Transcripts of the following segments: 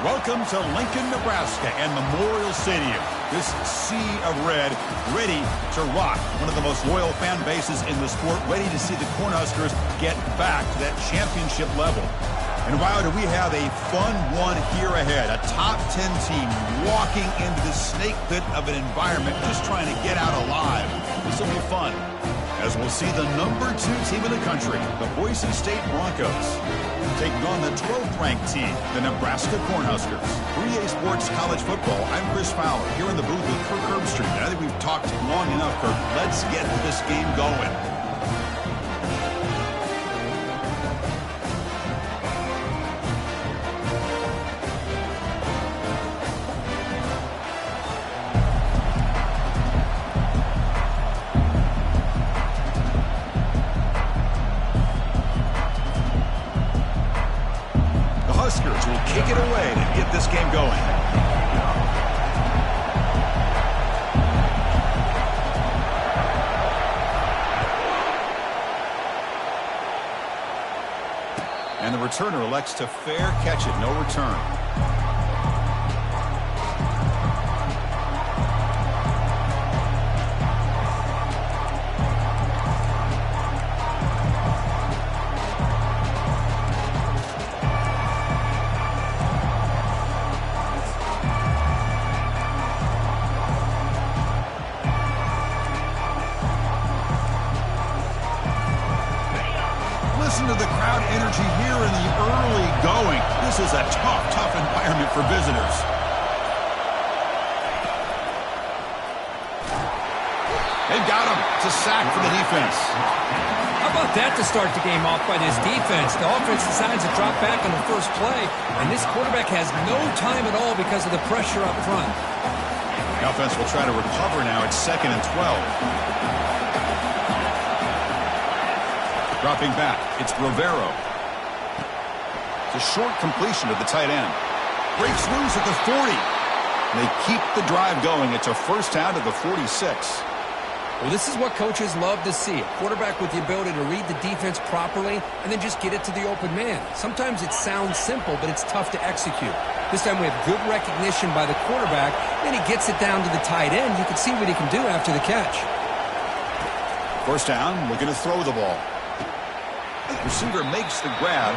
Welcome to Lincoln, Nebraska and Memorial Stadium. This sea of red ready to rock. One of the most loyal fan bases in the sport, ready to see the Cornhuskers get back to that championship level. And wow, do we have a fun one here ahead. A top 10 team walking into the snake pit of an environment, just trying to get out alive. This will be fun, as we'll see the #2 team in the country, the Boise State Broncos, taking on the 12th-ranked team, the Nebraska Cornhuskers. 3A Sports College Football, I'm Chris Fowler, here in the booth with Kirk Herbstreit. I think we've talked long enough, Kirk. Let's get this game going. Huskers will kick it away to get this game going. And the returner elects to fair catch it, no return. Listen to the crowd energy here in the early going. This is a tough environment for visitors. They've got him. It's a sack for the defense. How about that to start the game off by this defense? The offense decides to drop back on the first play, and this quarterback has no time at all because of the pressure up front. The offense will try to recover now. It's 2nd and 12. Dropping back, it's Rivero. It's a short completion to the tight end. Breaks loose at the 40. And they keep the drive going. It's a first down to the 46. Well, this is what coaches love to see. A quarterback with the ability to read the defense properly and then just get it to the open man. Sometimes it sounds simple, but it's tough to execute. This time we have good recognition by the quarterback. Then he gets it down to the tight end. You can see what he can do after the catch. First down, looking to throw the ball. Receiver makes the grab.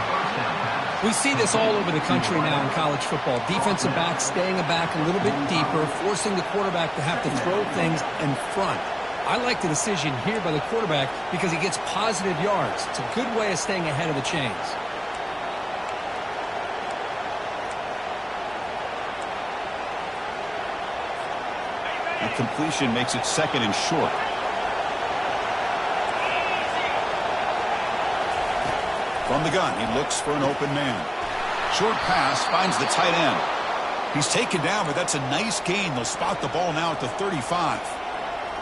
We see this all over the country now in college football. Defensive backs staying back a little bit deeper, forcing the quarterback to have to throw things in front. I like the decision here by the quarterback because he gets positive yards. It's a good way of staying ahead of the chains. The completion makes it 2nd and short. From the gun, he looks for an open man. Short pass finds the tight end. He's taken down, but that's a nice gain. They'll spot the ball now at the 35.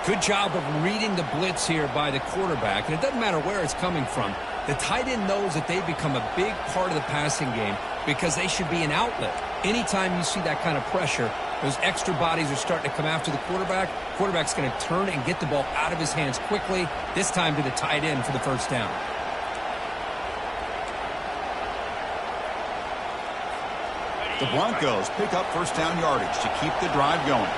Good job of reading the blitz here by the quarterback, and it doesn't matter where it's coming from. The tight end knows that they've become a big part of the passing game because they should be an outlet. Anytime you see that kind of pressure, those extra bodies are starting to come after the quarterback. Quarterback's going to turn and get the ball out of his hands quickly, this time to the tight end for the first down. The Broncos pick up first down yardage to keep the drive going.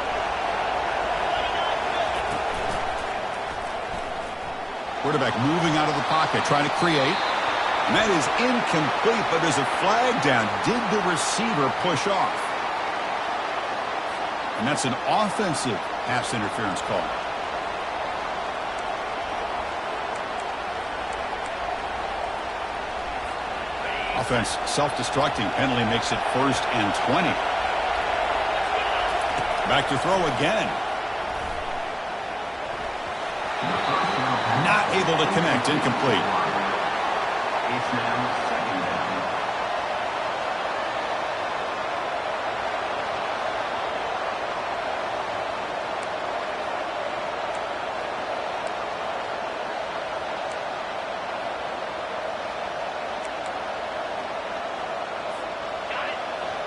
Quarterback moving out of the pocket, trying to create. And that is incomplete, but there's a flag down. Did the receiver push off? And that's an offensive pass interference call. Offense self-destructing. Penalty makes it 1st and 20. Back to throw again. Not able to connect. Incomplete. It's now 2nd down.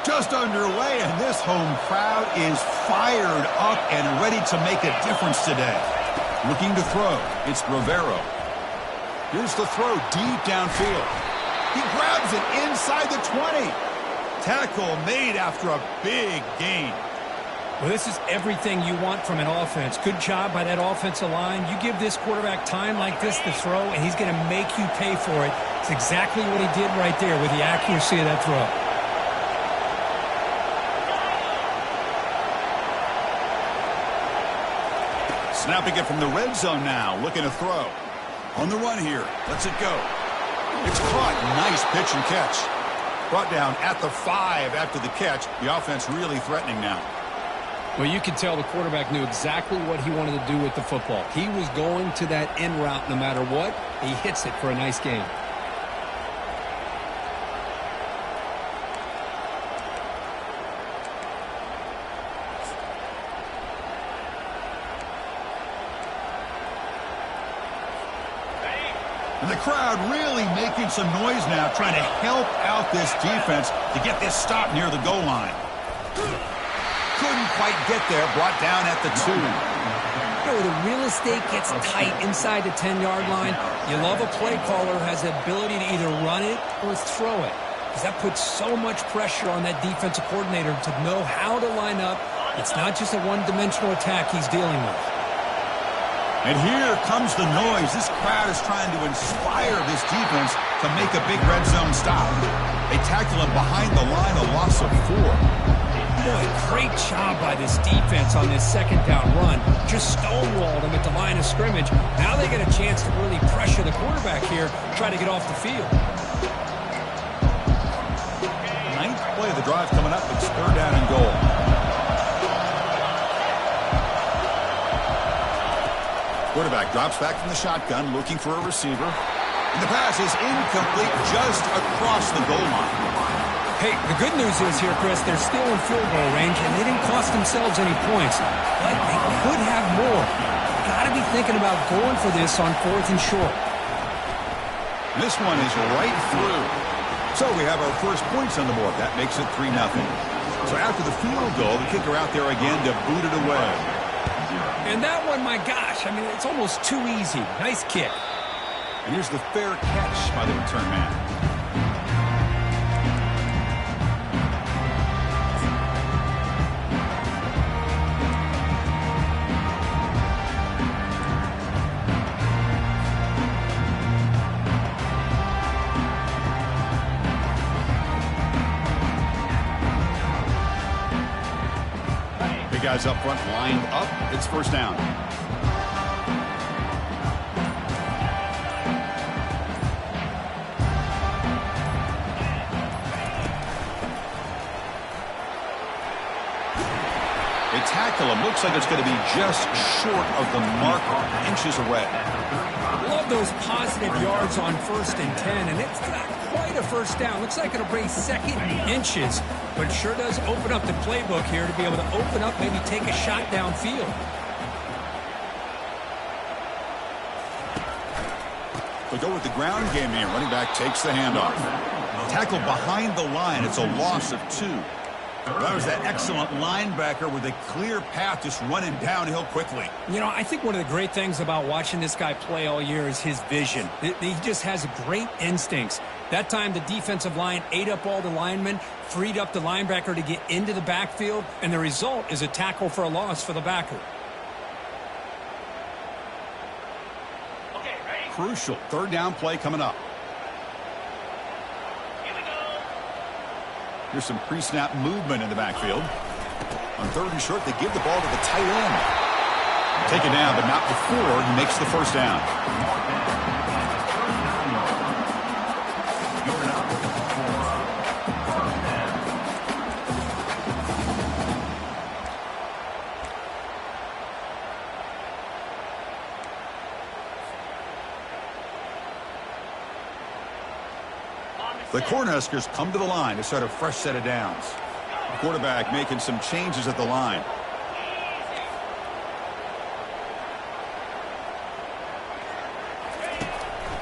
Just underway, and this home crowd is fired up and ready to make a difference today. Looking to throw, it's Rivero. Here's the throw deep downfield. He grabs it inside the 20. Tackle made after a big gain. Well, this is everything you want from an offense. Good job by that offensive line. You give this quarterback time like this to throw, and he's going to make you pay for it. It's exactly what he did right there with the accuracy of that throw. Snapping it from the red zone now, looking to throw. On the run here, lets it go. It's caught. Nice pitch and catch. Brought down at the 5 after the catch. The offense really threatening now. Well, you could tell the quarterback knew exactly what he wanted to do with the football. He was going to that in route no matter what. He hits it for a nice gain. And the crowd really making some noise now, trying to help out this defense to get this stop near the goal line. Couldn't quite get there, brought down at the 2. The real estate gets tight inside the 10-yard line. You love a play caller who has the ability to either run it or throw it, because that puts so much pressure on that defensive coordinator to know how to line up. It's not just a one-dimensional attack he's dealing with. And here comes the noise. This crowd is trying to inspire this defense to make a big red zone stop. They tackle him behind the line, a loss of 4. Boy, great job by this defense on this second down run. Just stonewalled him at the line of scrimmage. Now they get a chance to really pressure the quarterback here, try to get off the field. 9th play of the drive coming up. It's 3rd down and goal. Quarterback drops back from the shotgun, looking for a receiver. And the pass is incomplete, just across the goal line. Hey, the good news is here, Chris, they're still in field goal range, and they didn't cost themselves any points. But they could have more. Got to be thinking about going for this on 4th and short. This one is right through. So we have our first points on the board. That makes it 3-0. So after the field goal, the kicker out there again to boot it away. And that one, my gosh, I mean, it's almost too easy. Nice kick. And here's the fair catch by the return man. Guys up front lined up. It's 1st down. They tackle him. Looks like it's going to be just short of the marker. Inches away. Love those positive yards on 1st and 10, and it's not quite a 1st down. Looks like it'll bring 2nd inches, but it sure does open up the playbook here to be able to open up, maybe take a shot downfield. We go with the ground game here. Running back takes the handoff. Tackle behind the line. It's a loss of 2. That was that excellent linebacker with a clear path just running downhill quickly. You know, I think one of the great things about watching this guy play all year is his vision. He just has great instincts. That time, the defensive line ate up all the linemen, freed up the linebacker to get into the backfield, and the result is a tackle for a loss for the backer. Okay, crucial 3rd down play coming up. Here's some pre-snap movement in the backfield. On 3rd and short, they give the ball to the tight end. Take it down, but not before he makes the 1st down. The Cornhuskers come to the line to start a fresh set of downs. The quarterback making some changes at the line.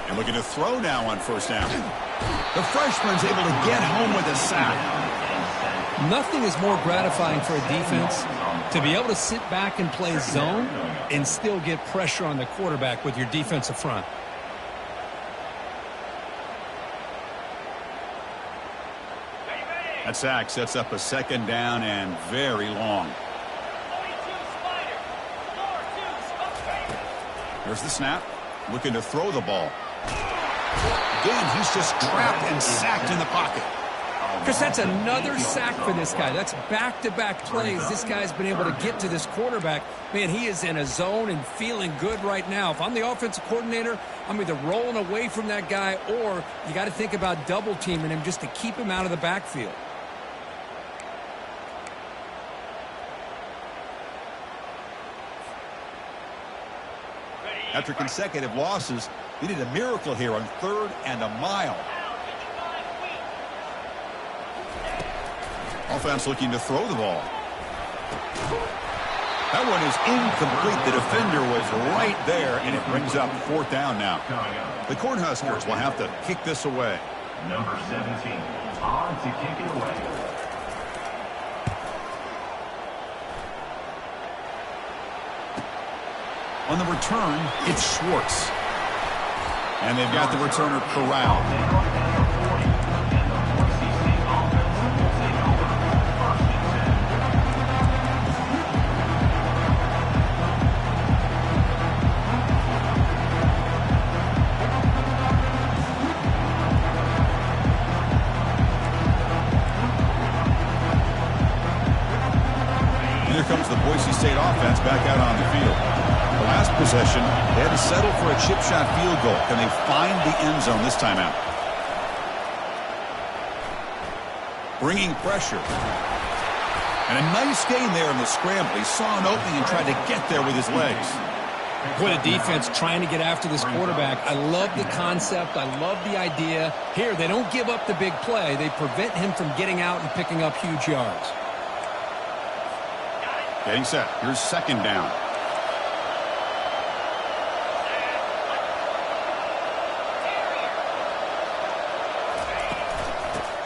And looking to throw now on 1st down. The freshman's able to get home with a sack. Nothing is more gratifying for a defense to be able to sit back and play zone and still get pressure on the quarterback with your defensive front. That sack sets up a second down and very long. There's the snap. Looking to throw the ball. Again, he's just trapped and sacked in the pocket. Chris, that's another sack for this guy. That's back-to-back plays. This guy's been able to get to this quarterback. Man, he is in a zone and feeling good right now. If I'm the offensive coordinator, I'm either rolling away from that guy or you got to think about double-teaming him just to keep him out of the backfield. After consecutive losses, they need a miracle here on 3rd and a mile. Offense looking to throw the ball. That one is incomplete. The defender was right there, and it brings up 4th down now. The Cornhuskers will have to kick this away. Number 17 on to kick it away. On the return, it's Schwartz. And they've got the returner corralled. Here comes the Boise State offense back out on the field. The last possession, they had to settle for a chip shot field goal. Can they find the end zone this time out? Bringing pressure. And a nice gain there in the scramble. He saw an opening and tried to get there with his legs. What a defense trying to get after this quarterback. I love the concept. I love the idea. Here, they don't give up the big play. They prevent him from getting out and picking up huge yards. Getting set. Here's 2nd down.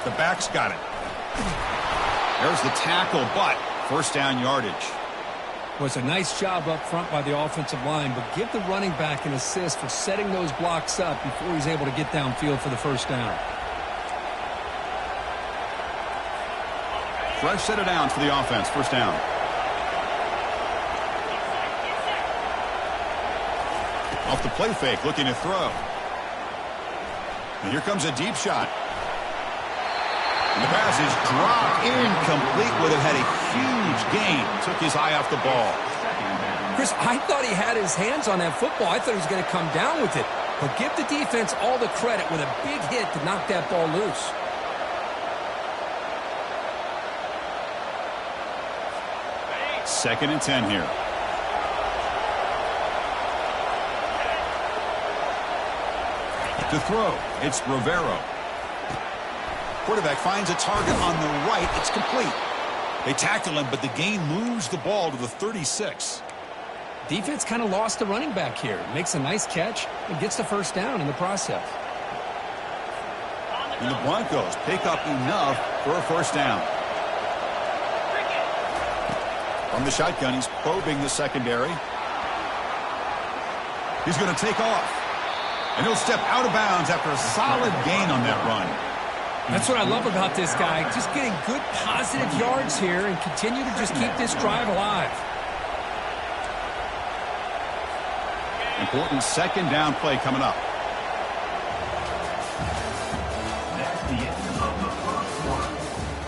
The back's got it. There's the tackle, but 1st down yardage. Was a nice job up front by the offensive line, but give the running back an assist for setting those blocks up before he's able to get downfield for the 1st down. Fresh set of downs for the offense. 1st down. Off the play fake, looking to throw. And here comes a deep shot. And the pass is dropped incomplete. Would have had a huge gain. Took his eye off the ball. Chris, I thought he had his hands on that football. I thought he was going to come down with it. But give the defense all the credit with a big hit to knock that ball loose. Second and 10 here. To throw, it's Rivero. Quarterback finds a target on the right. It's complete. They tackle him, but the gain moves the ball to the 36. Defense kind of lost the running back here. Makes a nice catch and gets the 1st down in the process. And the Broncos pick up enough for a 1st down. From the shotgun, he's probing the secondary. He's going to take off. And he'll step out of bounds after a solid gain on that run. That's what I love about this guy. Just getting good positive yards here and continue to just keep this drive alive. Important 2nd down play coming up. That's the end of the 1st quarter.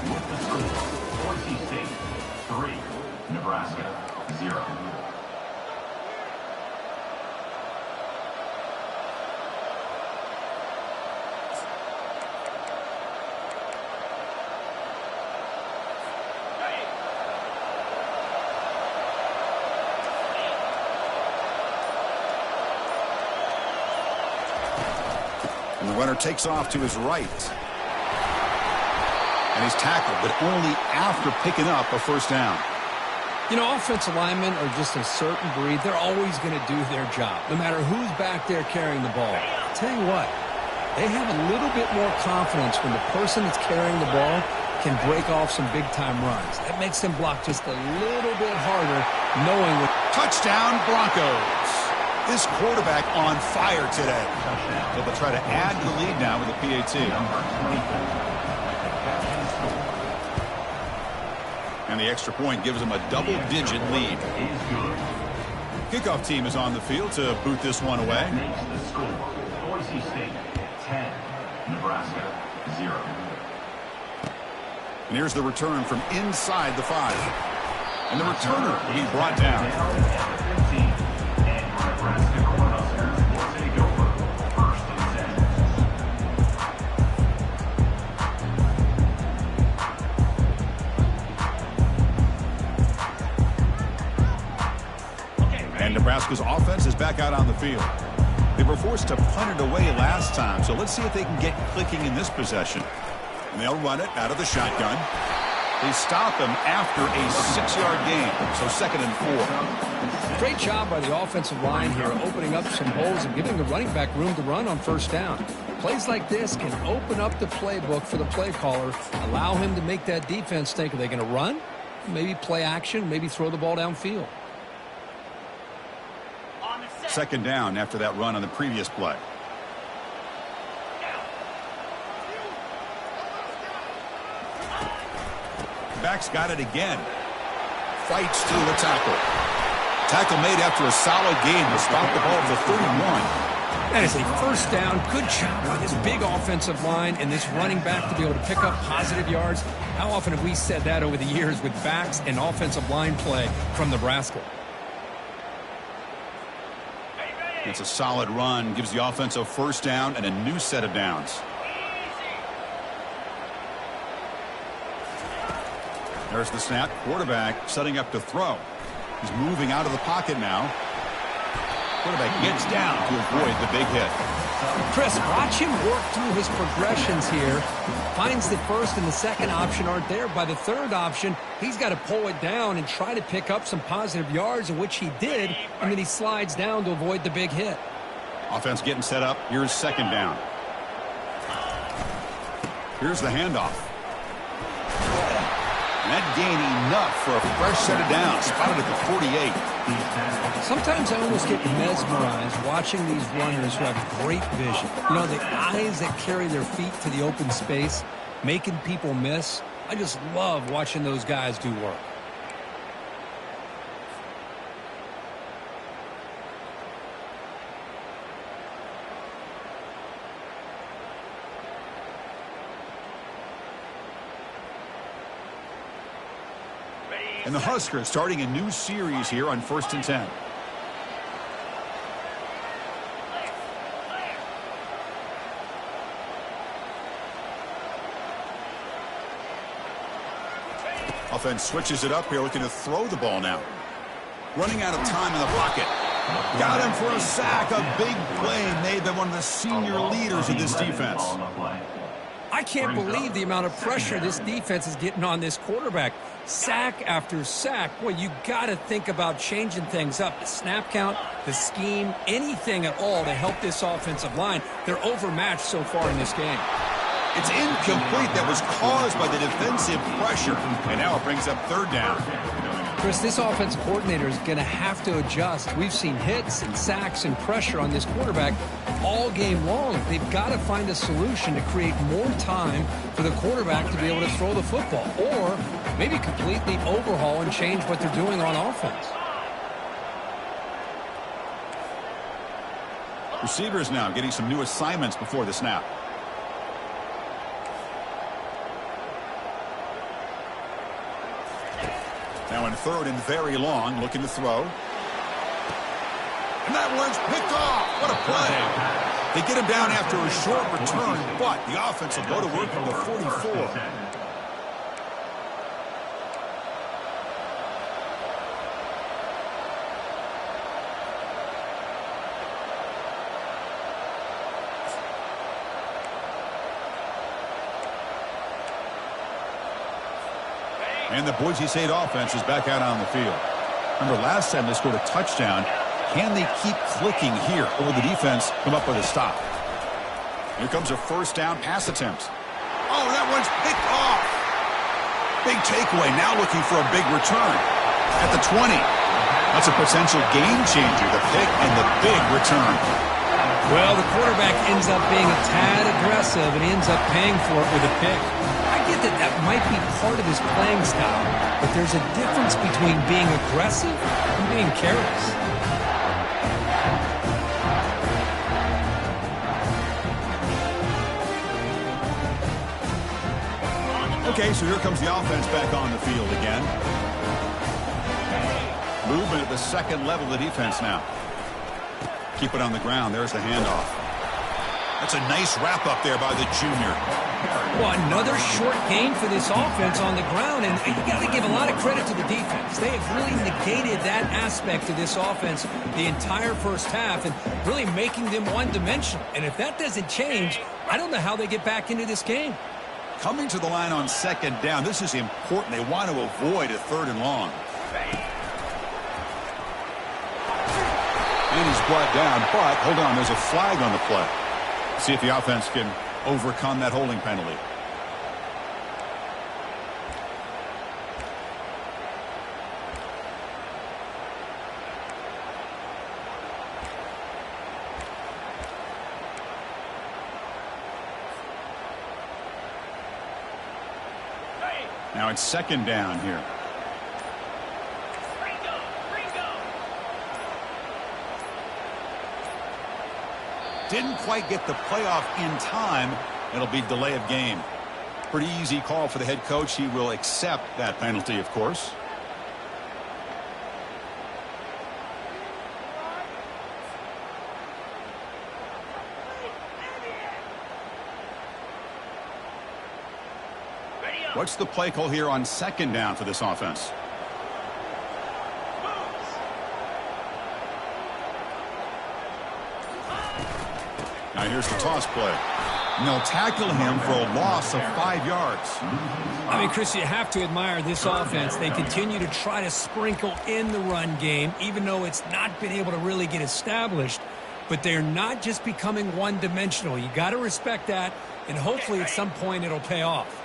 With the score, Boise State 3, Nebraska 0. And the runner takes off to his right. And he's tackled, but only after picking up a 1st down. You know, offensive linemen are just a certain breed. They're always going to do their job, no matter who's back there carrying the ball. I'll tell you what, they have a little bit more confidence when the person that's carrying the ball can break off some big-time runs. That makes them block just a little bit harder, knowing what... Touchdown, Broncos. This quarterback on fire today. So they'll try to add to the lead now with a PAT. And the extra point gives them a double-digit lead. Kickoff team is on the field to boot this one away. Makes the score. Boise State 10, Nebraska 0. And here's the return from inside the 5. And the returner will be brought down. Down at the 15. And your Nebraska Cornhuskers will take over 1st and 10. And Nebraska's offense is back out on the field. They were forced to punt it away last time, so let's see if they can get clicking in this possession. And they'll run it out of the shotgun. They stop him after a 6-yard gain, so 2nd and 4. Great job by the offensive line here, opening up some holes and giving the running back room to run on 1st down. Plays like this can open up the playbook for the play caller, allow him to make that defense think, are they going to run? Maybe play action, maybe throw the ball downfield. 2nd down after that run on the previous play. Back's got it again. Fights through a tackle. Tackle made after a solid gain to stop the ball for 31. That is a 1st down. Good job by this big offensive line and this running back to be able to pick up positive yards. How often have we said that over the years with backs and offensive line play from Nebraska? It's a solid run. Gives the offense a 1st down and a new set of downs. There's the snap. Quarterback setting up to throw. He's moving out of the pocket now. Quarterback gets down to avoid the big hit. Chris, watch him work through his progressions here. Finds the 1st and the 2nd option aren't there. By the 3rd option, he's got to pull it down and try to pick up some positive yards, of which he did, and then he slides down to avoid the big hit. Offense getting set up. Here's 2nd down. Here's the handoff. And that gained enough for a fresh set of downs. Spotted at the 48. Sometimes I almost get mesmerized watching these runners who have great vision. You know, the eyes that carry their feet to the open space, making people miss. I just love watching those guys do work. And the Huskers starting a new series here on 1st and 10. Offense switches it up here, looking to throw the ball now. Running out of time in the pocket. Got him for a sack. A big play made by one of the senior leaders of this defense. I can't believe the amount of pressure this defense is getting on this quarterback. Sack after sack. Boy, you got to think about changing things up. The snap count, the scheme, anything at all to help this offensive line. They're overmatched so far in this game. It's incomplete. That was caused by the defensive pressure. And now it brings up 3rd down. Chris, this offensive coordinator is going to have to adjust. We've seen hits and sacks and pressure on this quarterback all game long. They've got to find a solution to create more time for the quarterback to be able to throw the football, or maybe completely overhaul and change what they're doing on offense. Receivers now getting some new assignments before the snap. Now in 3rd and very long, looking to throw. And that one's picked off. What a play. They get him down after a short return, but the offense will go to work from the 44. And the Boise State offense is back out on the field. Remember, last time they scored a touchdown. Can they keep clicking here, or will the defense come up with a stop? Here comes a 1st down pass attempt. Oh, that one's picked off. Big takeaway, now looking for a big return. At the 20. That's a potential game changer, the pick and the big return. Well, the quarterback ends up being a tad aggressive and ends up paying for it with a pick. I get that that might be part of his playing style, but there's a difference between being aggressive and being careless. Okay, so here comes the offense back on the field again. Movement at the second level of the defense now. Keep it on the ground. There's the handoff. That's a nice wrap up there by the junior. Well, another short gain for this offense on the ground, and you got to give a lot of credit to the defense. They have really negated that aspect of this offense the entire first half and really making them one-dimensional. And if that doesn't change, I don't know how they get back into this game. Coming to the line on second down, this is important. They want to avoid a third and long. And he's brought down, but hold on, there's a flag on the play. See if the offense can overcome that holding penalty. Now it's second down here. Didn't quite get the playoff in time. It'll be delay of game. Pretty easy call for the head coach. He will accept that penalty, of course. What's the play call here on second down for this offense? Now here's the toss play. And they'll tackle him for a loss of 5 yards. I mean, Chris, you have to admire this offense. They continue to try to sprinkle in the run game, even though it's not been able to really get established. But they're not just becoming one-dimensional. You got to respect that, and hopefully at some point it'll pay off.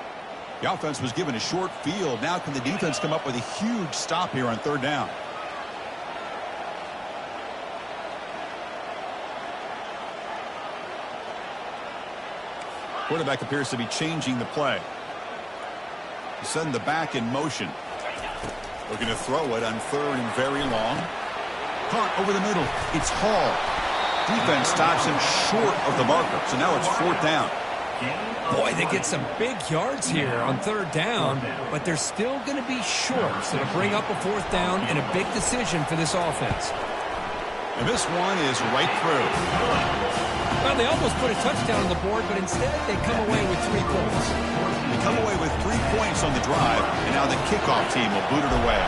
The offense was given a short field. Now can the defense come up with a huge stop here on third down? Quarterback appears to be changing the play. Sending the back in motion. Looking to throw it on third and very long. Caught over the middle. It's Hall. Defense stops him short of the marker. So now it's fourth down. Boy, they get some big yards here on third down, but they're still going to be short. So to bring up a fourth down and a big decision for this offense. And this one is right through. Well, they almost put a touchdown on the board, but instead they come away with 3 points. They come away with 3 points on the drive, and now the kickoff team will boot it away.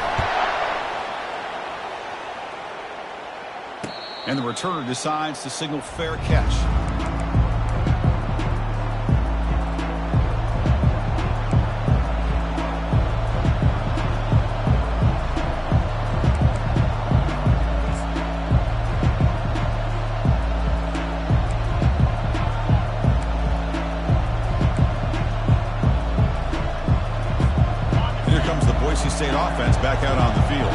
And the returner decides to signal fair catch. Boise State offense back out on the field.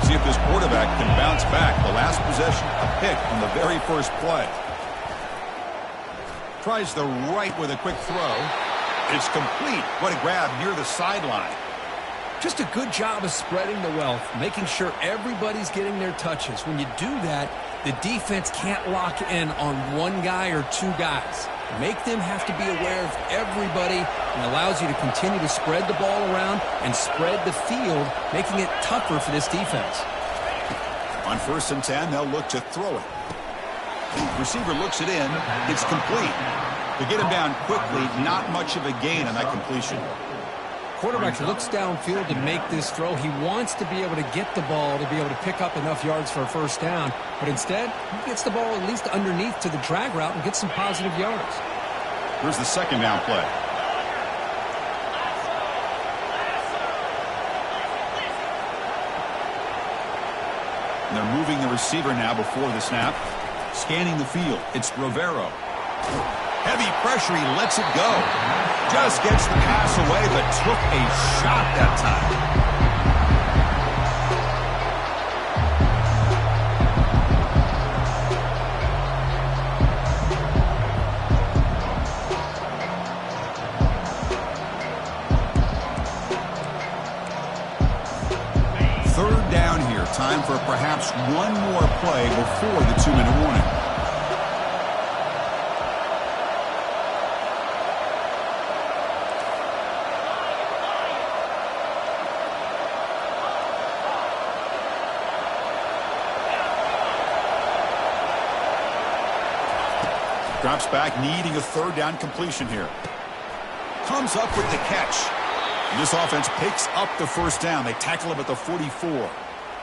See if this quarterback can bounce back. The last possession, a pick on the very first play. Tries the right with a quick throw. It's complete. What a grab near the sideline. Just a good job of spreading the wealth, making sure everybody's getting their touches. When you do that, the defense can't lock in on one guy or 2 guys. Make them have to be aware of everybody, and allows you to continue to spread the ball around and spread the field, making it tougher for this defense. On 1st and 10, they'll look to throw it. Receiver looks it in. It's complete. To get him down quickly, not much of a gain on that completion. Quarterback looks downfield to make this throw. He wants to be able to get the ball to be able to pick up enough yards for a first down. But instead, he gets the ball at least underneath to the drag route and gets some positive yards. Here's the second down play. And they're moving the receiver now before the snap. Scanning the field. It's Rivero. Heavy pressure. He lets it go. Just gets the pass away, but took a shot that time. for perhaps one more play before the 2-minute warning. Drops back, needing a third down completion here. Comes up with the catch. And this offense picks up the first down. They tackle him at the 44.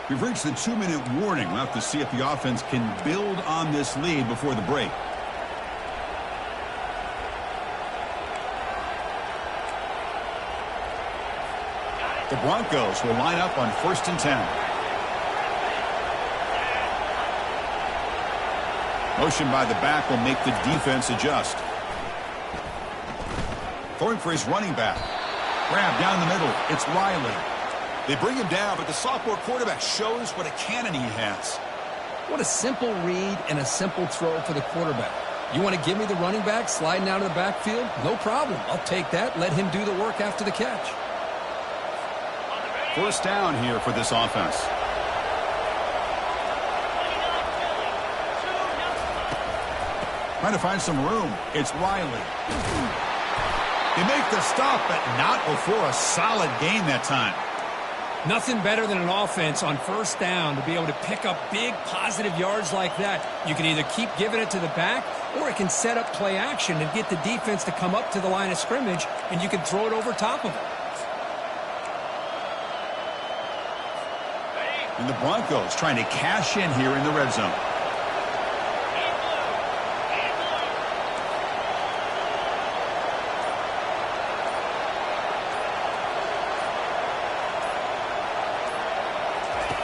We've reached the 2-minute warning. We'll have to see if the offense can build on this lead before the break. The Broncos will line up on 1st and 10. Motion by the back will make the defense adjust. Throwing for his running back. Grab down the middle. It's Riley. They bring him down, but the sophomore quarterback shows what a cannon he has. What a simple read and a simple throw for the quarterback. You want to give me the running back sliding out of the backfield? No problem. I'll take that. Let him do the work after the catch. First down here for this offense. Trying to find some room. It's Riley. They make the stop, but not before a solid gain that time. Nothing better than an offense on first down to be able to pick up big positive yards like that. You can either keep giving it to the back, or it can set up play action and get the defense to come up to the line of scrimmage, and you can throw it over top of it. And the Broncos trying to cash in here in the red zone.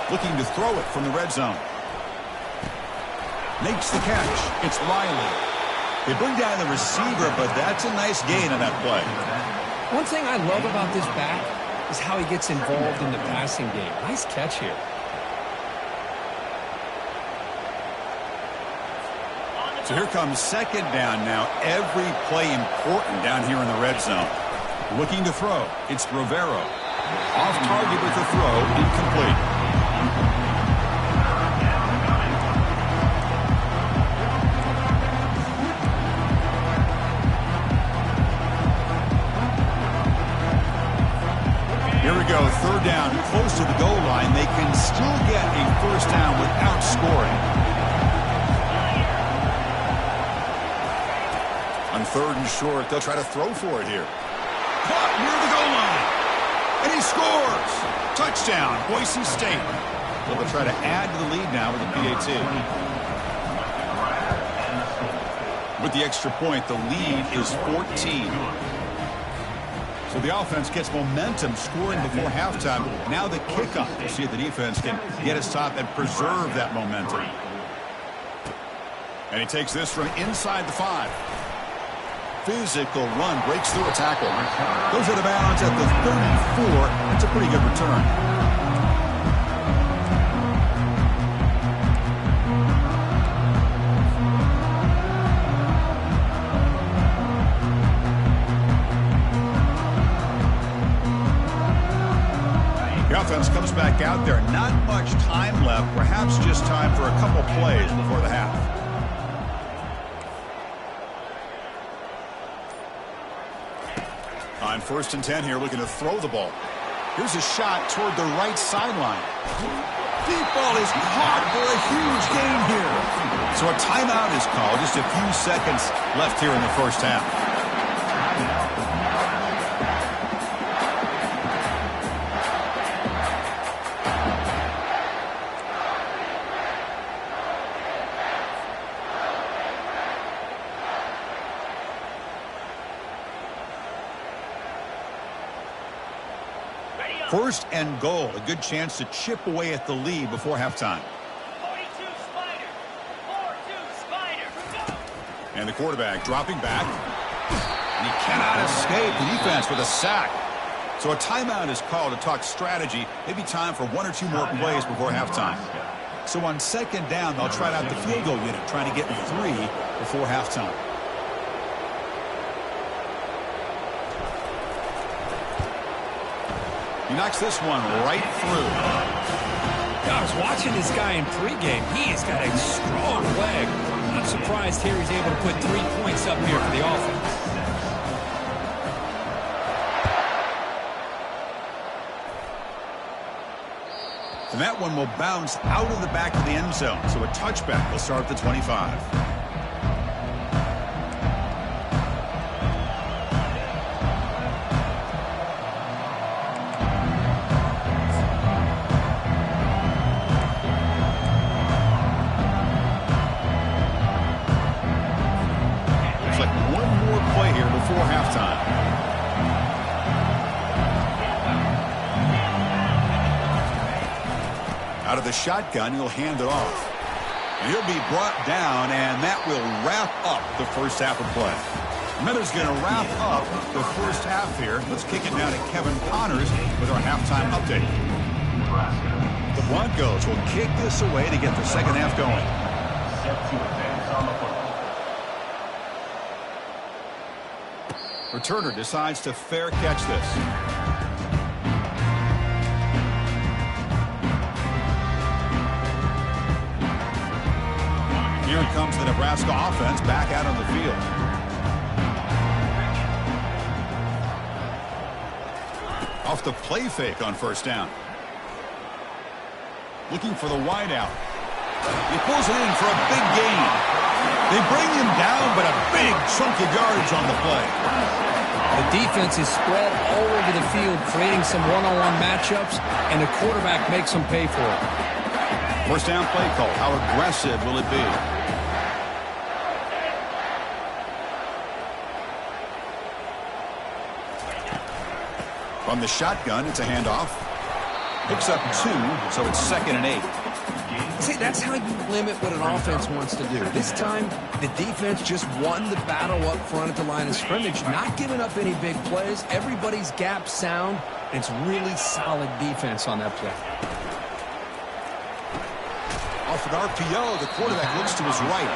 Looking to throw it from the red zone. Makes the catch. It's Riley. They bring down the receiver, but that's a nice gain on that play. One thing I love about this back is how he gets involved in the passing game. Nice catch here. So here comes second down now. Every play important down here in the red zone. Looking to throw. It's Rivera. Off target with the throw. Incomplete. Here we go, third down, close to the goal line. They can still get a first down without scoring. On 3rd and short, they'll try to throw for it here. Caught near the goal line. And he scores. Touchdown, Boise State. Well, they'll try to add to the lead now with the PAT. With the extra point, the lead is 14. So the offense gets momentum scoring before halftime. Now the kickoff to see if the defense can get a stop and preserve that momentum. And he takes this from inside the 5. Physical run, breaks through a tackle. Goes out of bounds at the 34. That's a pretty good return. Offense comes back out there. Not much time left. Perhaps just time for a couple plays before the half. On 1st and 10 here, looking to throw the ball. Here's a shot toward the right sideline. Deep ball is caught for a huge gain here. So a timeout is called. Just a few seconds left here in the first half. First and goal, a good chance to chip away at the lead before halftime. 42 Spider, 4-2 Spider, go! And the quarterback dropping back. And he cannot escape the defense with a sack. So a timeout is called to talk strategy. Maybe time for 1 or 2 more plays before halftime. So on 2nd down, they'll try out the field goal unit, trying to get 3 before halftime. He knocks this one right through. I was watching this guy in pregame. He has got a strong leg. I'm surprised here he's able to put 3 points up here for the offense. And that one will bounce out of the back of the end zone. So a touchback will start at the 25. Looks like one more play here before halftime. Out of the shotgun, he'll hand it off. And he'll be brought down, and that will wrap up the first half of play. Miller's going to wrap up the first half here. Let's kick it down to Kevin Connors with our halftime update. Nebraska The Broncos will kick this away to get the second half going. set to advance on the football. Returner decides to fair catch this. Here comes the Nebraska offense back out on the field. Off the play fake on first down. Looking for the wideout. He pulls it in for a big gain. They bring him down, but a big chunk of yardage on the play. The defense is spread all over the field, creating some one-on-one matchups, and the quarterback makes them pay for it. First down play call. How aggressive will it be? From the shotgun, it's a handoff. Picks up 2, so it's 2nd and 8. See, that's how you limit what an offense wants to do. This time, the defense just won the battle up front at the line of scrimmage, not giving up any big plays. Everybody's gap sound. It's really solid defense on that play. Off an RPO, the quarterback looks to his right.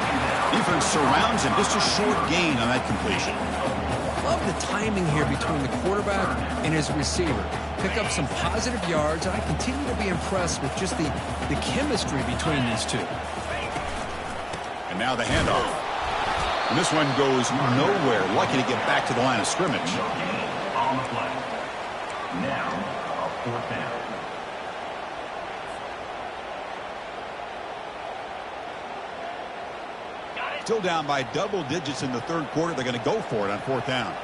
Defense surrounds him. Just a short gain on that completion. Love the timing here between the quarterback and his receiver. Pick up some positive yards, and I continue to be impressed with just the chemistry between these two. And now the handoff. And this one goes nowhere. Lucky to get back to the line of scrimmage. No gain on the play. Now, a fourth down. Still down by double digits in the third quarter. They're going to go for it on fourth down. 3:25.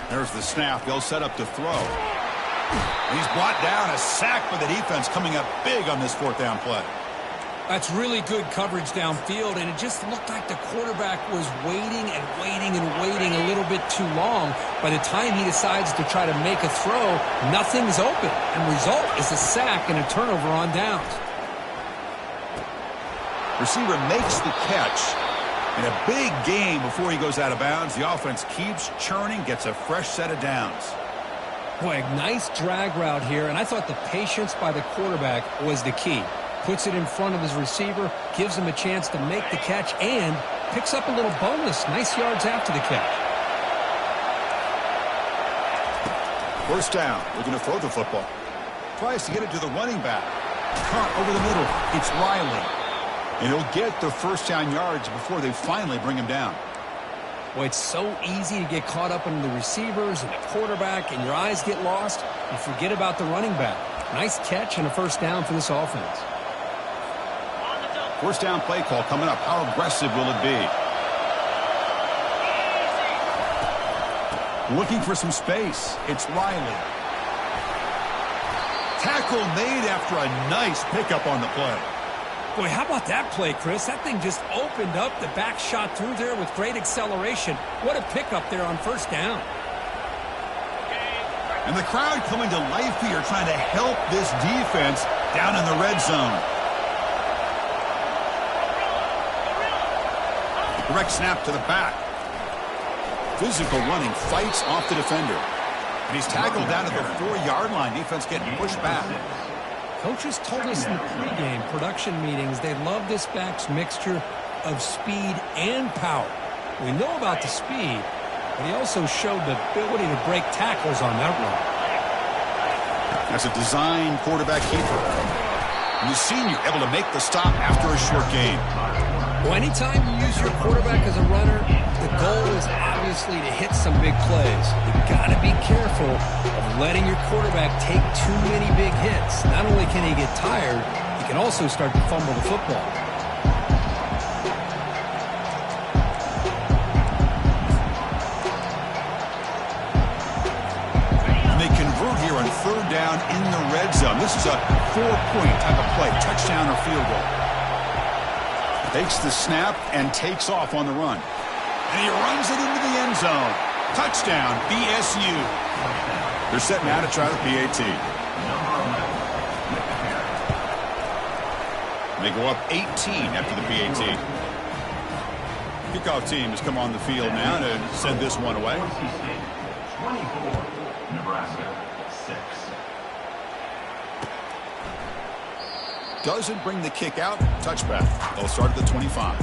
There's the snap. They'll set up to throw. And he's brought down. A sack for the defense coming up big on this fourth down play. That's really good coverage downfield, and it just looked like the quarterback was waiting and waiting and waiting a little bit too long. By the time he decides to try to make a throw, nothing's open, and result is a sack and a turnover on downs. Receiver makes the catch. And a big gain before he goes out of bounds. The offense keeps churning, gets a fresh set of downs. Boy, a nice drag route here, and I thought the patience by the quarterback was the key. Puts it in front of his receiver, gives him a chance to make the catch, and picks up a little bonus. Nice yards after the catch. First down. Looking to throw the football. Tries to get it to the running back. Caught over the middle. It's Riley. And he'll get the first down yards before they finally bring him down. Boy, it's so easy to get caught up in the receivers and the quarterback, and your eyes get lost. You forget about the running back. Nice catch and a first down for this offense. First down play call coming up. How aggressive will it be? Looking for some space. It's Riley. Tackle made after a nice pickup on the play. Boy, how about that play, Chris? That thing just opened up. The back shot through there with great acceleration. What a pickup there on first down. And the crowd coming to life here, trying to help this defense down in the red zone. Direct snap to the back. Physical running, fights off the defender. And he's tackled down at the 4-yard line. Defense getting pushed back. Coaches told us in the pregame production meetings they love this back's mixture of speed and power. We know about the speed, but he also showed the ability to break tackles on that run. That's a design quarterback keeper. And the senior able to make the stop after a short gain. Well, anytime you use your quarterback as a runner, the goal is obviously to hit some big plays. You've got to be careful of letting your quarterback take too many big hits. Not only can he get tired, he can also start to fumble the football. And they convert here on third down in the red zone. This is a 4-point type of play, touchdown or field goal. Takes the snap and takes off on the run. And he runs it into the end zone. Touchdown, BSU. They're setting out to try the PAT. They go up 18 after the PAT. Kickoff team has come on the field now to send this one away. 24, Nebraska 6. Doesn't bring the kick out. Touchback. They'll start at the 25.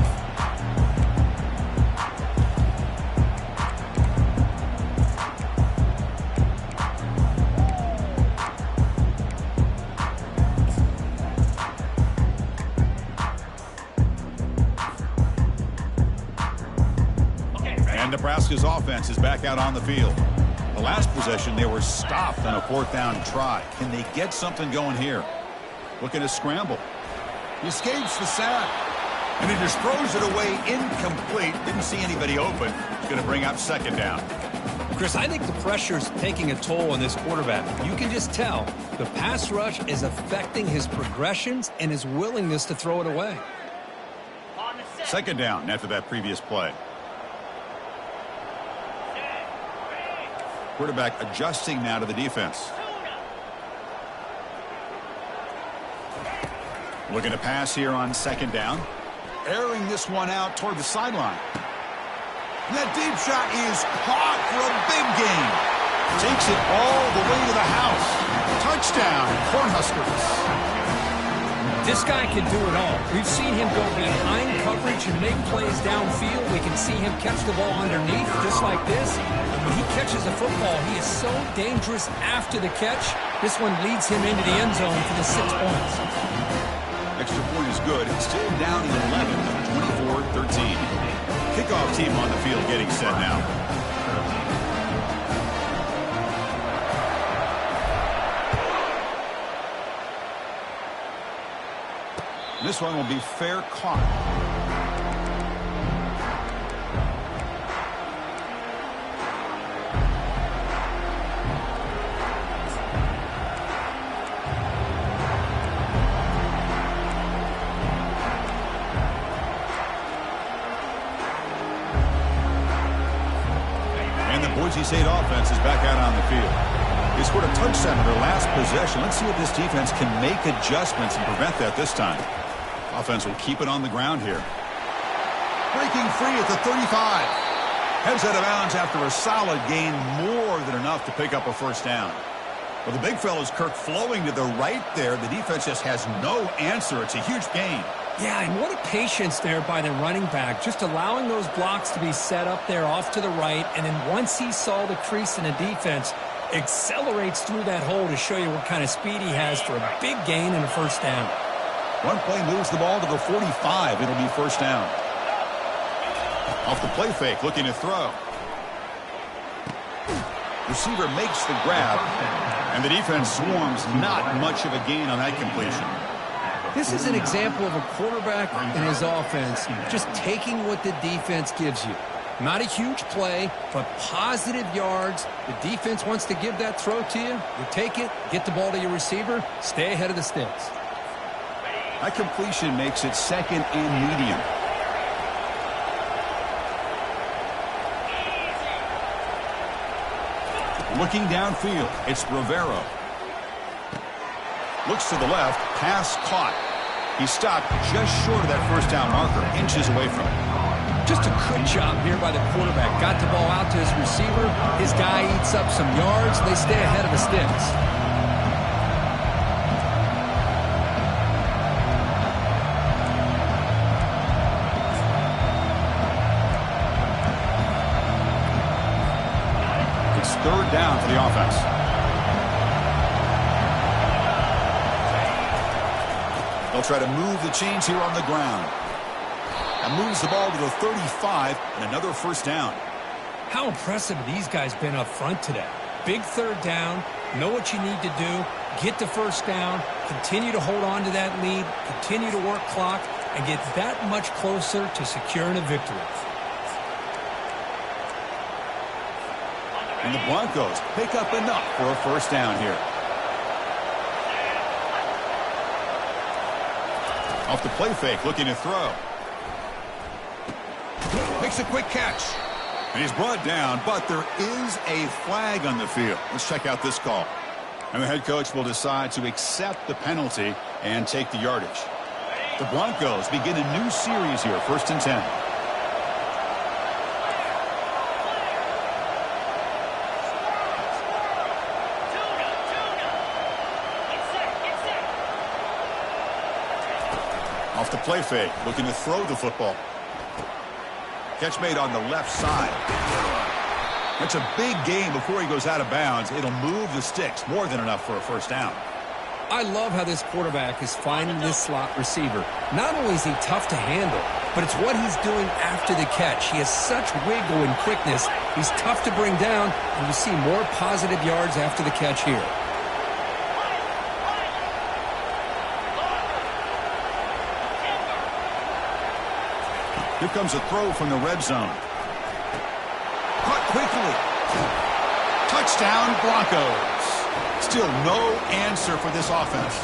And Nebraska's offense is back out on the field. The last possession, they were stopped on a 4th down try. Can they get something going here? Looking to scramble. He escapes the sack. And he just throws it away incomplete. Didn't see anybody open. He's going to bring up 2nd down. Chris, I think the pressure's taking a toll on this quarterback. You can just tell the pass rush is affecting his progressions and his willingness to throw it away. 2nd down after that previous play. Quarterback adjusting now to the defense. Looking to pass here on 2nd down. Airing this one out toward the sideline. And that deep shot is caught for a big gain. Takes it all the way to the house. Touchdown, Cornhuskers. This guy can do it all. We've seen him go behind coverage and make plays downfield. We can see him catch the ball underneath just like this. When he catches the football, he is so dangerous after the catch. This one leads him into the end zone for the 6 points. Extra point is good. It's still down 11, 24-13. Kickoff team on the field getting set now. This one will be fair caught. And the Boise State offense is back out on the field. They scored a touchdown in their last possession. Let's see if this defense can make adjustments and prevent that this time. Offense will keep it on the ground here. Breaking free at the 35. Heads out of bounds after a solid gain, more than enough to pick up a 1st down. Well, the big fella's Kirk flowing to the right there. The defense just has no answer. It's a huge gain. Yeah, and what a patience there by the running back, just allowing those blocks to be set up there off to the right, and then once he saw the crease in the defense, accelerates through that hole to show you what kind of speed he has for a big gain and a 1st down. One play moves the ball to the 45. It'll be 1st down. Off the play fake, looking to throw. Receiver makes the grab, and the defense swarms. Not much of a gain on that completion. This is an example of a quarterback and his offense just taking what the defense gives you. Not a huge play, but positive yards. The defense wants to give that throw to you. You take it, get the ball to your receiver, stay ahead of the sticks. That completion makes it 2nd and medium. Looking downfield, it's Rivero. Looks to the left, pass caught. He stopped just short of that 1st down marker, inches away from it. Just a good job here by the quarterback. Got the ball out to his receiver. His guy eats up some yards. They stay ahead of the sticks. offense. They'll try to move the chains here on the ground. And moves the ball to the 35 and another first down. How impressive have these guys been up front today? Big third down, know what you need to do, get the first down, continue to hold on to that lead, continue to work clock, and get that much closer to securing a victory. And the Broncos pick up enough for a first down here. Off the play fake, looking to throw. Makes a quick catch. And he's brought down, but there is a flag on the field. Let's check out this call. And the head coach will decide to accept the penalty and take the yardage. The Broncos begin a new series here, 1st and 10. Off the play fake, looking to throw the football. Catch made on the left side. That's a big gain before he goes out of bounds. It'll move the sticks, more than enough for a first down. I love how this quarterback is finding this slot receiver. Not only is he tough to handle, but it's what he's doing after the catch. He has such wiggle and quickness. He's tough to bring down, and you see more positive yards after the catch here. Here comes a throw from the red zone. Caught quickly. Touchdown, Broncos. Still no answer for this offense.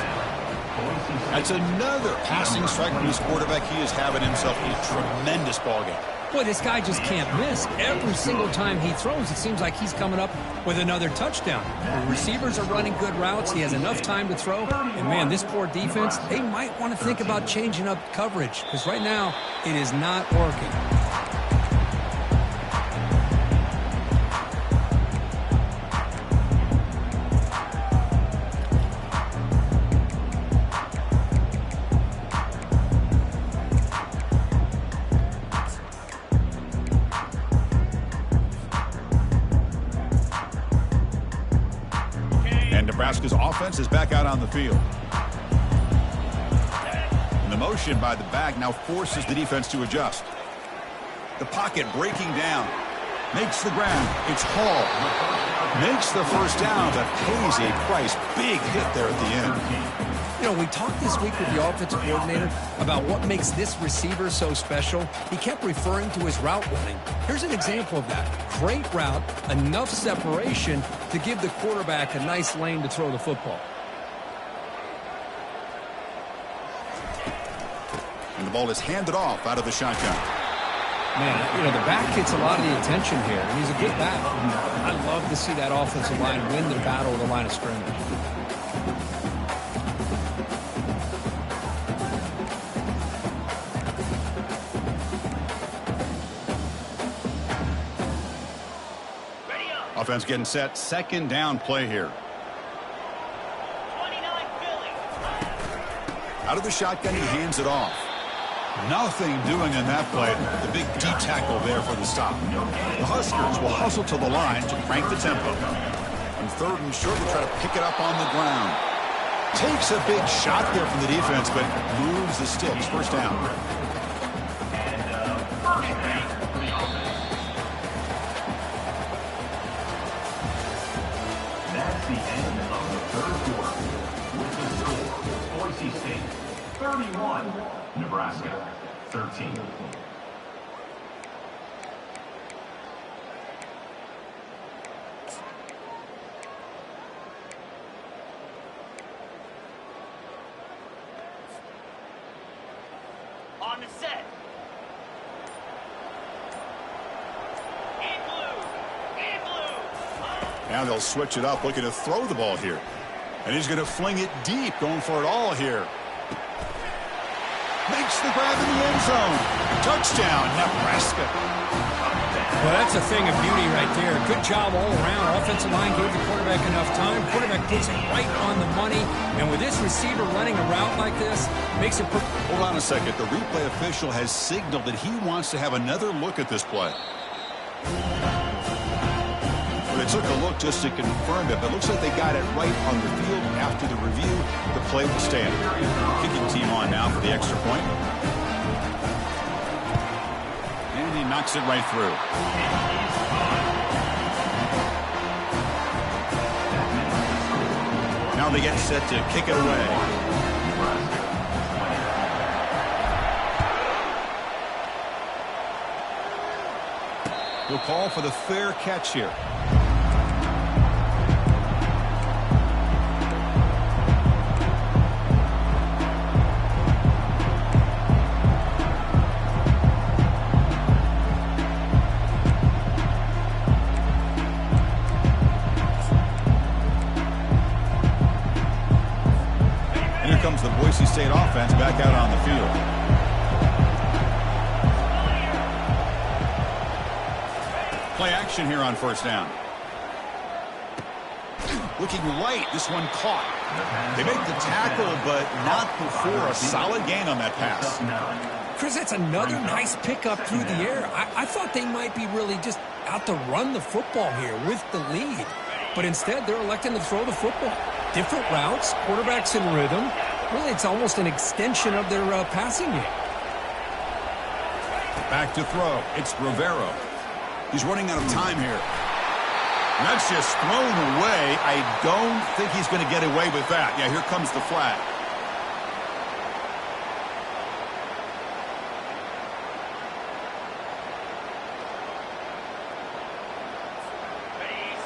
That's another passing strike from this quarterback. He is having himself a tremendous ballgame. Boy, this guy just can't miss. Every single time he throws, it seems like he's coming up with another touchdown. The receivers are running good routes. He has enough time to throw. And, man, this poor defense, they might want to think about changing up coverage because right now it is not working. Nebraska's offense is back out on the field. And the motion by the back now forces the defense to adjust. The pocket breaking down. Makes the ground. It's Hall. Makes the first down, but pays a price. Big hit there at the end. You know, we talked this week with the offensive coordinator about what makes this receiver so special. He kept referring to his route running. Here's an example of that. Great route, enough separation to give the quarterback a nice lane to throw the football. And the ball is handed off out of the shotgun. Man, you know, the back gets a lot of the attention here, and he's a good back. I love to see that offensive line win the battle of the line of scrimmage. Offense getting set. Second down play here. 29 Philly. Out of the shotgun, he hands it off. Nothing doing in that play. The big D tackle there for the stop. The Huskers will hustle to the line to crank the tempo. On 3rd and short, will try to pick it up on the ground. Takes a big shot there from the defense, but moves the sticks. First down. That's the end of the 3rd quarter. With the score, Boise State 31, Nebraska 13. On the set. In blue. In blue. Now they'll switch it up, looking to throw the ball here. And he's going to fling it deep, going for it all here. Makes the grab in the end zone. Touchdown, Nebraska. Well, that's a thing of beauty right there. Good job all around. Offensive line gave the quarterback enough time. Quarterback puts it right on the money. And with this receiver running a route like this, makes it... Hold on a second. The replay official has signaled that he wants to have another look at this play. They took a look just to confirm it, but it looks like they got it right on the field. After the review, the play will stand. Kicking team on now for the extra point. And he knocks it right through. Now they get set to kick it away. He'll call for the fair catch here. And here comes the Boise State offense back out on the field. Play action here on first down. Looking light. This one caught. They make the tackle, but not before a solid gain on that pass. Chris, that's another nice pickup through the air. I thought they might be really just out to run the football here with the lead. But instead, they're electing to throw the football. Different routes, quarterbacks in rhythm. Really, it's almost an extension of their passing game. Back to throw. It's Rivero. He's running out of time here. And that's just thrown away. I don't think he's going to get away with that. Yeah, here comes the flag.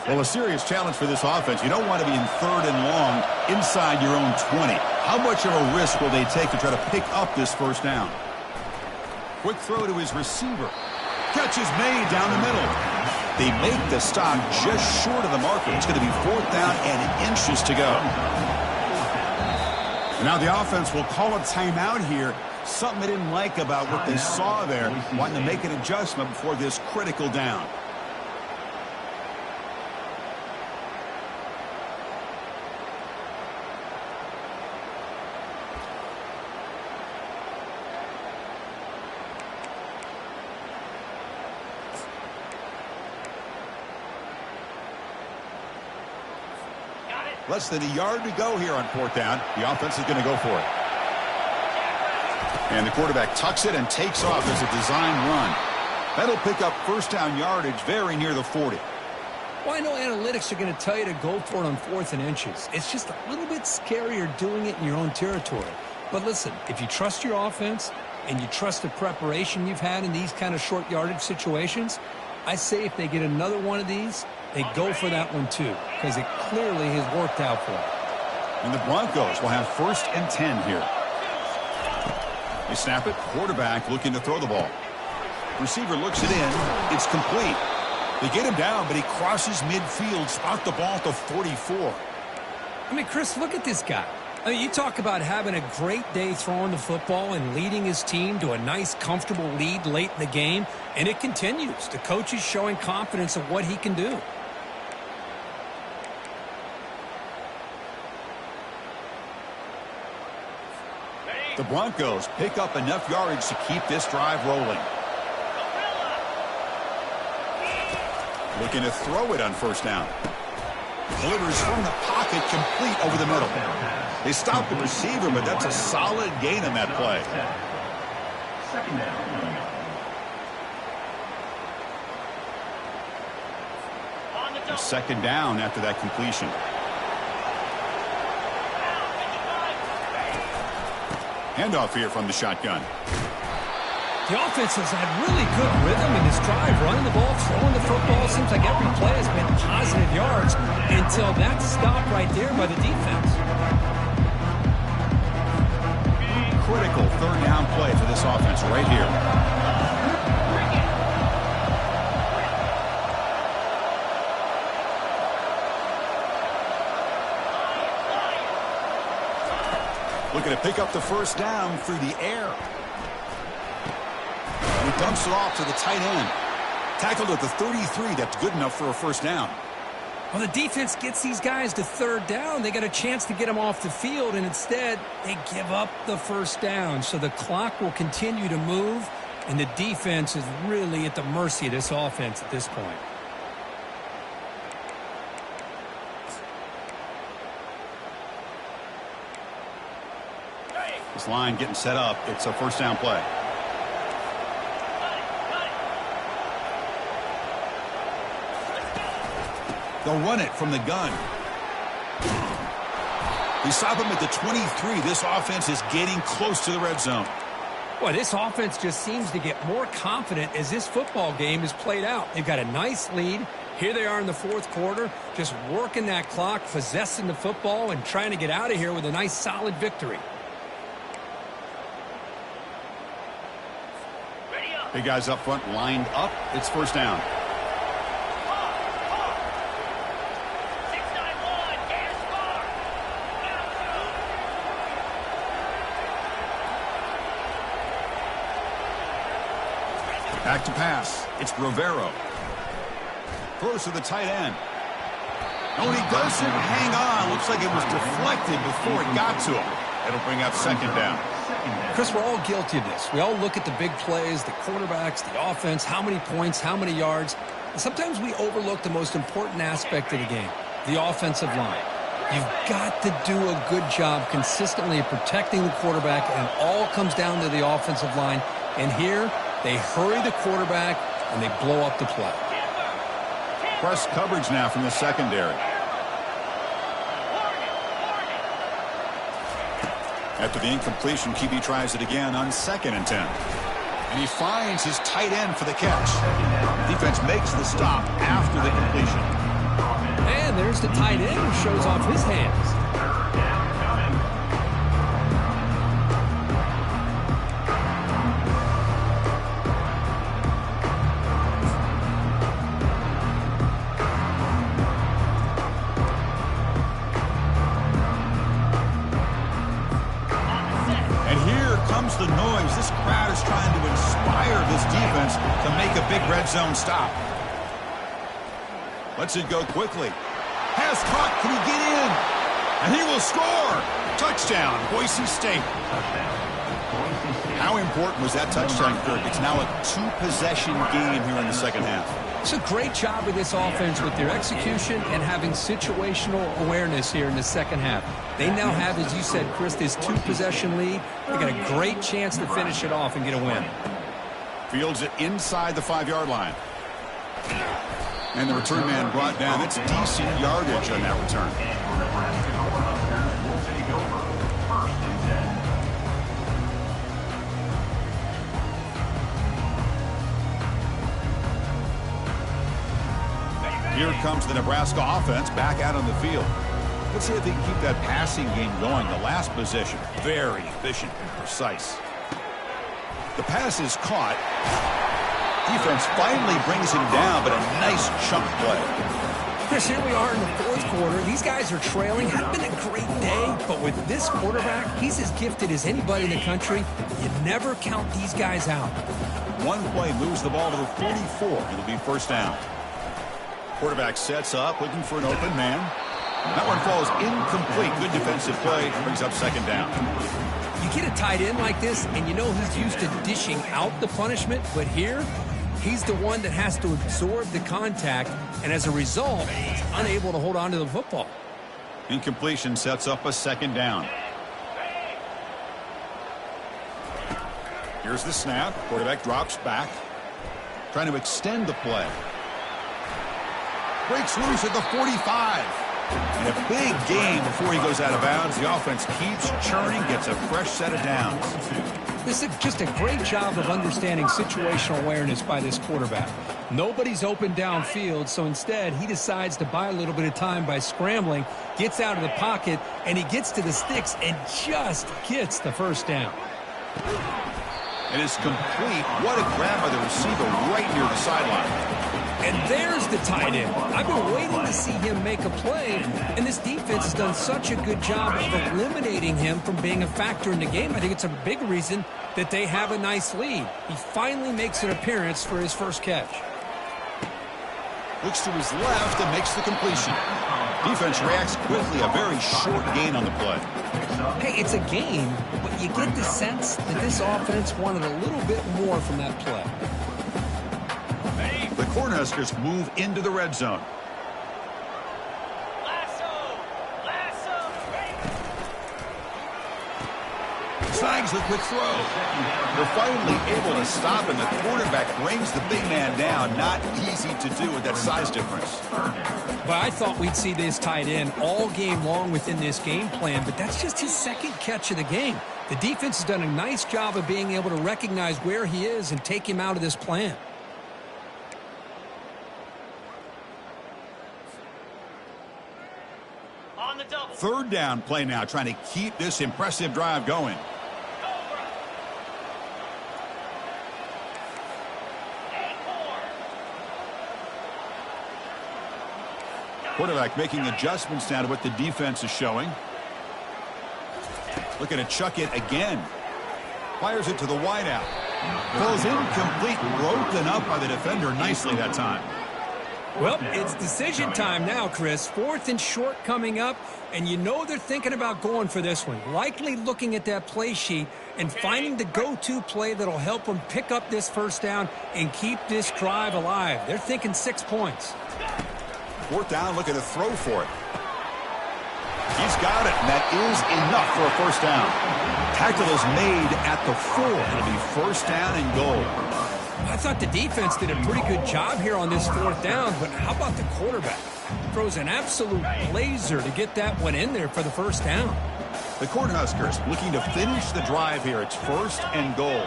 Well, a serious challenge for this offense. You don't want to be in third and long inside your own 20. How much of a risk will they take to try to pick up this first down? Quick throw to his receiver. Catch is made down the middle. They make the stop just short of the marker. It's going to be fourth down and inches to go. Now the offense will call a timeout here. Something they didn't like about what they saw there. Wanting to make an adjustment before this critical down. Less than a yard to go here on fourth down. The offense is going to go for it. And the quarterback tucks it and takes off as a design run. That'll pick up first down yardage very near the 40. Well, I know analytics are going to tell you to go for it on fourth and inches. It's just a little bit scarier doing it in your own territory. But listen, if you trust your offense and you trust the preparation you've had in these kind of short yardage situations, I say if they get another one of these, they go for that one too, because it clearly has worked out for them. And the Broncos will have first and 10 here. They snap it. Quarterback looking to throw the ball. Receiver looks it in. It's complete. They get him down, but he crosses midfield, spot the ball at the 44. I mean, Chris, look at this guy. I mean, you talk about having a great day throwing the football and leading his team to a nice, comfortable lead late in the game, and it continues. The coach is showing confidence of what he can do. The Broncos pick up enough yardage to keep this drive rolling. Looking to throw it on first down. Delivers from the pocket, complete over the middle. They stop the receiver, but that's a solid gain on that play. Second down. A second down after that completion. Handoff here from the shotgun. The offense has had really good rhythm in this drive, running the ball, throwing the football. Seems like every play has been positive yards until that stop right there by the defense. Critical third down play for this offense right here. Looking to pick up the first down through the air. And he dumps it off to the tight end. Tackled at the 33. That's good enough for a first down. Well, the defense gets these guys to third down. They got a chance to get them off the field, and instead they give up the first down. So the clock will continue to move, and the defense is really at the mercy of this offense at this point. This line getting set up. It's a first down play. They'll run it from the gun. They stop him at the 23. This offense is getting close to the red zone. Boy, this offense just seems to get more confident as this football game is played out. They've got a nice lead. Here they are in the fourth quarter, just working that clock, possessing the football, and trying to get out of here with a nice, solid victory. Big guys up front lined up. It's first down. Back to pass. It's Rivero. Throws to the tight end. No, he doesn't hang on. Looks like it was deflected before it got to him. It'll bring up second down. Chris, we're all guilty of this. We all look at the big plays, the quarterbacks, the offense, how many points, how many yards. And sometimes we overlook the most important aspect of the game, the offensive line. You've got to do a good job consistently of protecting the quarterback, and it all comes down to the offensive line. And here, they hurry the quarterback, and they blow up the play. Press coverage now from the secondary. After the incompletion, QB tries it again on 2nd and 10. And he finds his tight end for the catch. Defense makes the stop after the completion. And there's the tight end who shows off his hands. The noise. This crowd is trying to inspire this defense to make a big red zone stop. Lets it go quickly. Has caught. Can he get in? And he will score. Touchdown, Boise State. How important was that touchdown, Kirk? It's now a 2-possession game here in the second half. It's a great job with this offense with their execution and having situational awareness here in the second half. They now have, as you said, Chris, this 2-possession lead. They got a great chance to finish it off and get a win. Fields it inside the 5-yard line. And the return man brought down. That's decent yardage on that return. Here comes the Nebraska offense back out on the field. Let's see if they can keep that passing game going. The last possession, very efficient and precise. The pass is caught. Defense finally brings him down, but a nice chunk play. Chris, here we are in the fourth quarter. These guys are trailing. Had been a great day, but with this quarterback, he's as gifted as anybody in the country. You never count these guys out. One play moves the ball to the 44. It'll be first down. Quarterback sets up, looking for an open man. That one falls incomplete. Good defensive play. Brings up second down. You get a tight end like this, and you know he's used to dishing out the punishment, but here, he's the one that has to absorb the contact, and as a result, he's unable to hold on to the football. Incompletion sets up a second down. Here's the snap. Quarterback drops back. Trying to extend the play. Breaks loose at the 45. And a big game before he goes out of bounds. The offense keeps churning, gets a fresh set of downs. This is just a great job of understanding situational awareness by this quarterback. Nobody's open downfield, so instead he decides to buy a little bit of time by scrambling, gets out of the pocket, and he gets to the sticks and just gets the first down. It is complete. What a grab by the receiver right near the sideline. And there's the tight end. I've been waiting to see him make a play, and this defense has done such a good job of eliminating him from being a factor in the game. I think it's a big reason that they have a nice lead. He finally makes an appearance for his first catch. Looks to his left and makes the completion. Defense reacts quickly. A very short gain on the play. Hey, it's a game, but you get the sense that this offense wanted a little bit more from that play. The Cornhuskers move into the red zone. decides the quick throw. They're finally able to stop, and the quarterback brings the big man down. Not easy to do with that size difference. But I thought we'd see this tight end all game long within this game plan, but that's just his second catch of the game. The defense has done a nice job of being able to recognize where he is and take him out of this plan. On the double. Third down play now, trying to keep this impressive drive going. Quarterback making adjustments now to what the defense is showing. Looking to chuck it again. Fires it to the wideout. Falls incomplete, broken up by the defender nicely that time. Well, it's decision time now, Chris. 4th and short coming up, and you know they're thinking about going for this one. Likely looking at that play sheet and finding the go-to play that'll help them pick up this first down and keep this drive alive. They're thinking 6 points. 4th down, looking to throw for it. He's got it, and that is enough for a first down. Tackle is made at the 4. It'll be first down and goal. I thought the defense did a pretty good job here on this 4th down, but how about the quarterback? Throws an absolute laser to get that one in there for the first down. The Cornhuskers looking to finish the drive here. It's first and goal.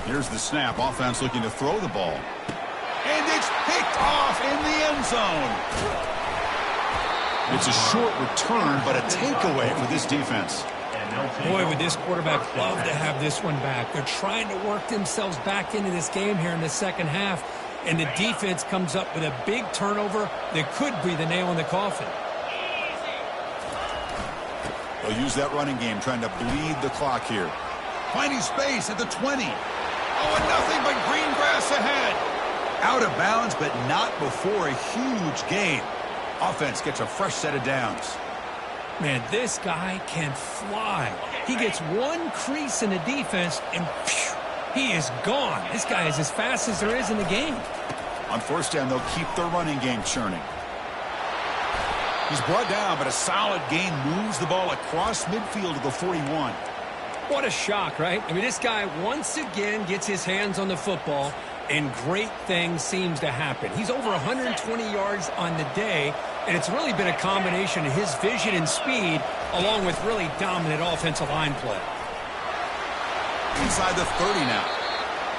Here's the snap. Offense looking to throw the ball. And it's picked off in the end zone. It's a short return, but a takeaway for this defense. Boy, would this quarterback love to have this one back. They're trying to work themselves back into this game here in the second half, and the defense comes up with a big turnover that could be the nail in the coffin. They'll use that running game, trying to bleed the clock here. Finding space at the 20. Oh, and nothing but green grass ahead. Out of bounds, but not before a huge gain. Offense gets a fresh set of downs. Man, this guy can fly. He gets one crease in the defense, and phew, he is gone. This guy is as fast as there is in the game. On first down, they'll keep their running game churning. He's brought down, but a solid gain moves the ball across midfield to the 41. What a shock, right? I mean, this guy once again gets his hands on the football, and great things seems to happen. He's over 120 yards on the day, and it's really been a combination of his vision and speed along with really dominant offensive line play. Inside the 30 now.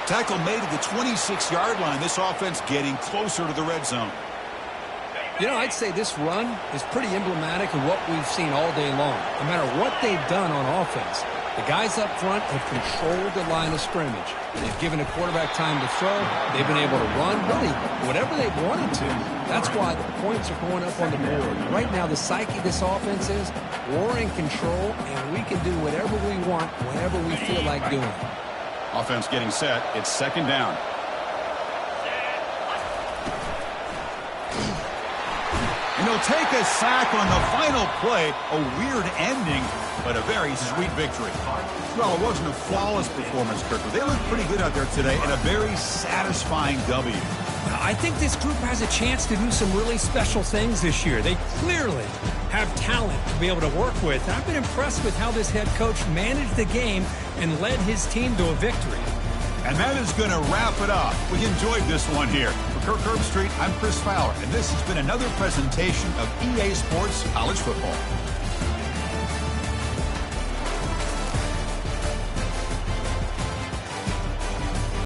Tackle made at the 26-yard line. This offense getting closer to the red zone. You know, I'd say this run is pretty emblematic of what we've seen all day long. No matter what they've done on offense, the guys up front have controlled the line of scrimmage. They've given the quarterback time to throw. They've been able to run, really, whatever they've wanted to. That's why the points are going up on the board. Right now, the psyche of this offense is we're in control, and we can do whatever we want, whenever we feel like doing. Offense getting set. It's second down. And he'll take a sack on the final play. A weird ending, but a very sweet victory. Well, it wasn't a flawless performance, Kirk, but they looked pretty good out there today, and a very satisfying W. I think this group has a chance to do some really special things this year. They clearly have talent to be able to work with. And I've been impressed with how this head coach managed the game and led his team to a victory. And that is going to wrap it up. We enjoyed this one here. For Kirk Herbstreit, I'm Chris Fowler, and this has been another presentation of EA Sports College Football.